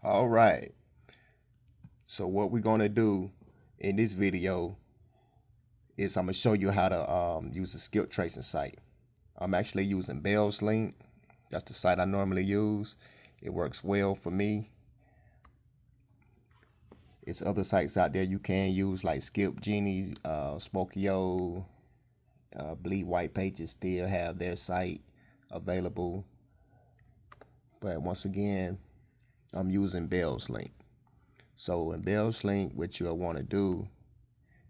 All right. So what we're gonna do in this video is I'm gonna show you how to use a skip tracing site. I'm actually using Bell's Link. That's the site I normally use. It works well for me. It's other sites out there you can use like Skip Genie, Spokeo, Bleed White Pages still have their site available. But once again, I'm using Bell's Link. So in Bell's Link, what you'll want to do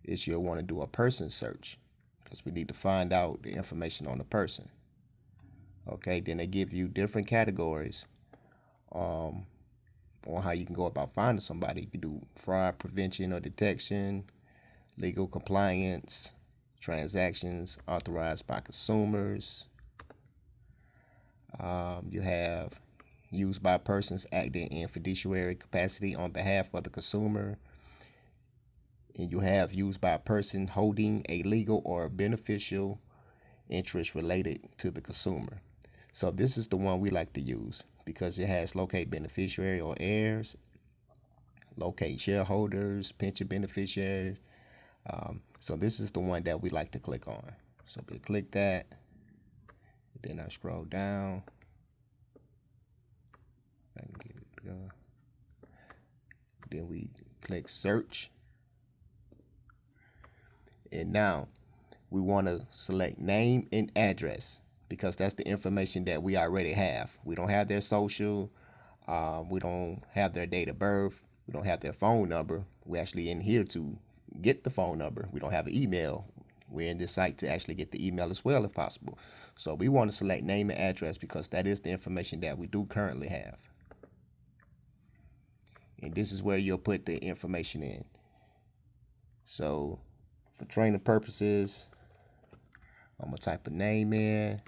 is you'll want to do a person search because we need to find out the information on the person. Okay, then they give you different categories on how you can go about finding somebody. You can do fraud prevention or detection, legal compliance, transactions authorized by consumers. You have used by persons acting in fiduciary capacity on behalf of the consumer. And you have used by a person holding a legal or beneficial interest related to the consumer. So this is the one we like to use because it has locate beneficiary or heirs, locate shareholders, pension beneficiaries. So this is the one that we like to click on. So we click that, then I scroll down. I can get it going. Then we click search. And now we want to select name and address because that's the information that we already have. We don't have their social. We don't have their date of birth. We don't have their phone number. We're actually in here to get the phone number. We don't have an email. We're in this site to actually get the email as well if possible. So we want to select name and address because that is the information that we do currently have. And this is where you'll put the information in. So for training purposes, I'm going to type a name in.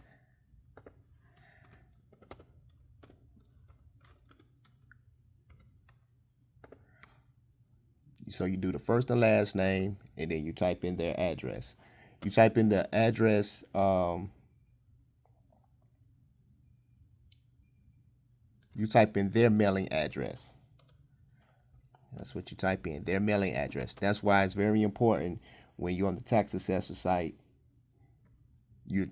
So you do the first and last name, and then you type in their address. You type in the address. You type in their mailing address. That's what you type in, their mailing address. That's why it's very important when you're on the tax assessor site. You're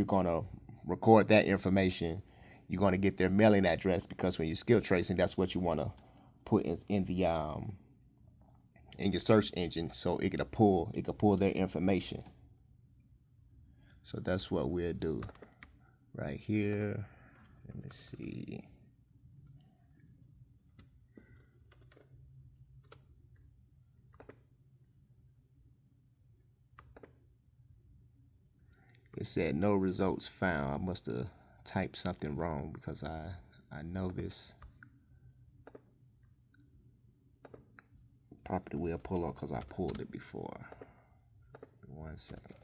gonna record that information. You're gonna get their mailing address because when you're skip tracing, that's what you want to put in the in your search engine, so it could pull their information. So that's what we'll do right here. Let me see. It said no results found. I must have typed something wrong because I know this property will pull up because I pulled it before. 1 second.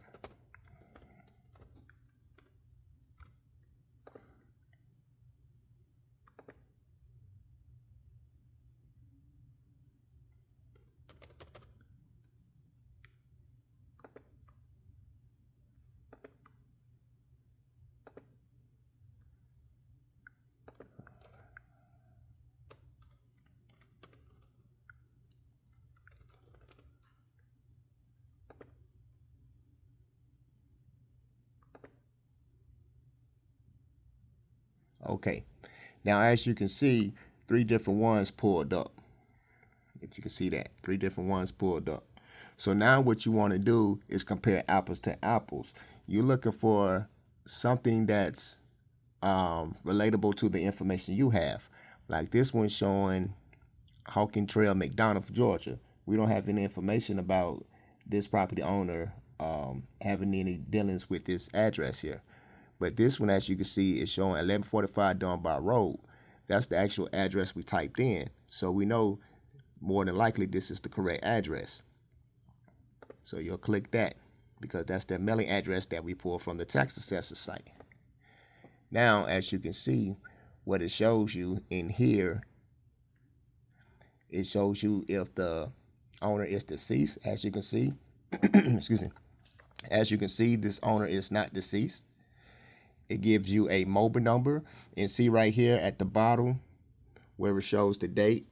Okay. Now, as you can see, 3 different ones pulled up. If you can see that, 3 different ones pulled up. So now what you want to do is compare apples to apples. You're looking for something that's relatable to the information you have. Like this one showing Hawking Trail, McDonough, Georgia. We don't have any information about this property owner having any dealings with this address here. But this one, as you can see, is showing 1145 Dunbar Road. That's the actual address we typed in. So we know more than likely this is the correct address. So you'll click that because that's the mailing address that we pulled from the tax assessor site. Now, as you can see, what it shows you in here, it shows you if the owner is deceased. As you can see, excuse me. As you can see, this owner is not deceased. It gives you a mobile number, and see right here at the bottom where it shows the date.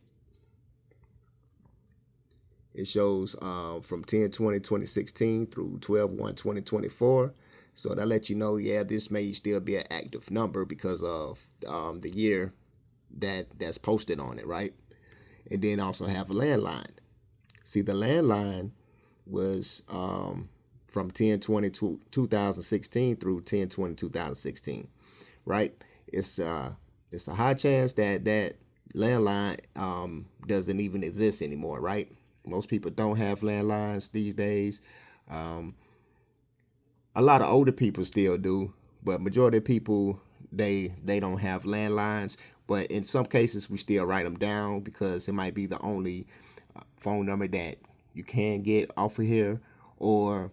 It shows from 10/20/2016 through 12/1/2024. So that lets you know, yeah, this may still be an active number because of the year that's posted on it, right? And then also have a landline. See, the landline was from 10/20/2016 through 10/20/2016, right? It's a high chance that that landline doesn't even exist anymore, right? Most people don't have landlines these days. A lot of older people still do, but majority of people they don't have landlines. But in some cases, we still write them down because it might be the only phone number that you can get off of here, or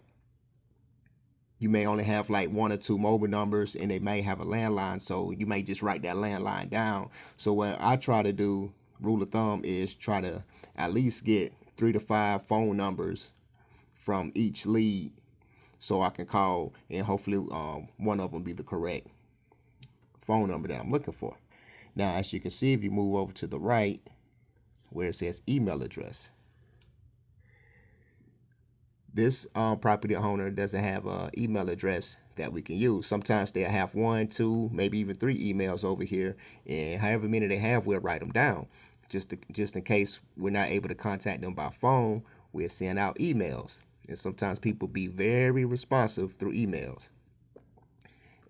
you may only have like one or two mobile numbers and they may have a landline, so you may just write that landline down. So what I try to do, rule of thumb, is try to at least get 3 to 5 phone numbers from each lead so I can call and hopefully one of them be the correct phone number that I'm looking for. Now, as you can see, if you move over to the right where it says email address, this property owner doesn't have an email address that we can use. Sometimes they'll have 1, 2, maybe even 3 emails over here, and however many they have, we'll write them down. Just in case we're not able to contact them by phone, we'll send out emails. And sometimes people be very responsive through emails.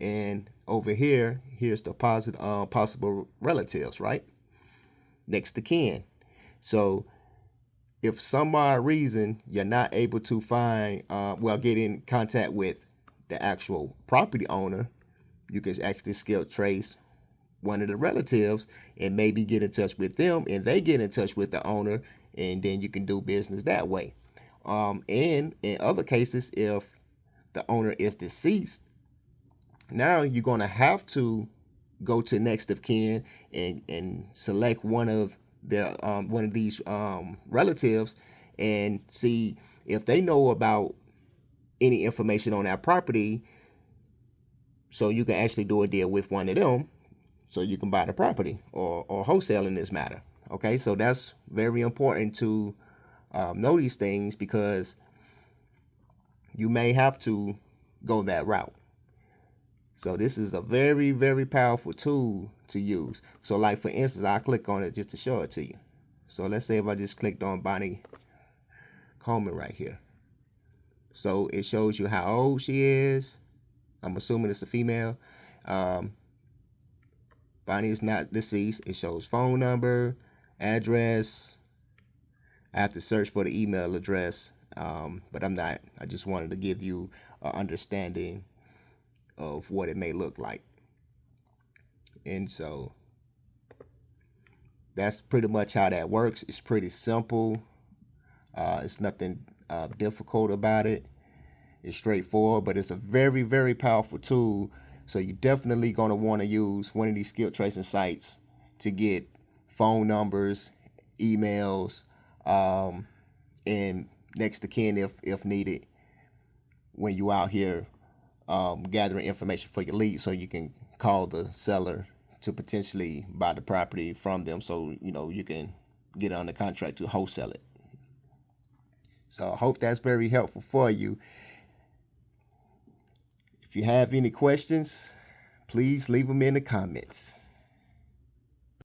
And over here, here's the possible relatives, right? Next to kin. So if some odd reason you're not able to find, get in contact with the actual property owner, you can actually skill trace one of the relatives and maybe get in touch with them, and they get in touch with the owner, and then you can do business that way. And in other cases, if the owner is deceased, now you're going to have to go to next of kin and select one of their one of these relatives and see if they know about any information on that property, so you can actually do a deal with one of them so you can buy the property or wholesale in this matter. Okay, so that's very important to know these things, because you may have to go that route. So this is a very, very powerful tool to use. So like for instance, I'll click on it just to show it to you. So let's say if I just clicked on Bonnie Coleman right here. So it shows you how old she is. I'm assuming it's a female. Bonnie is not deceased. It shows phone number, address. I have to search for the email address, but I'm not. I just wanted to give you an understanding of what it may look like. And so that's pretty much how that works. It's pretty simple. It's nothing difficult about it. It's straightforward, but it's a very, very powerful tool. So you're definitely going to want to use one of these skill tracing sites to get phone numbers, emails, and next to kin if needed when you out here gathering information for your lead, so you can call the seller to potentially buy the property from them, so you can get on the contract to wholesale it. So I hope that's very helpful for you. If you have any questions, please leave them in the comments.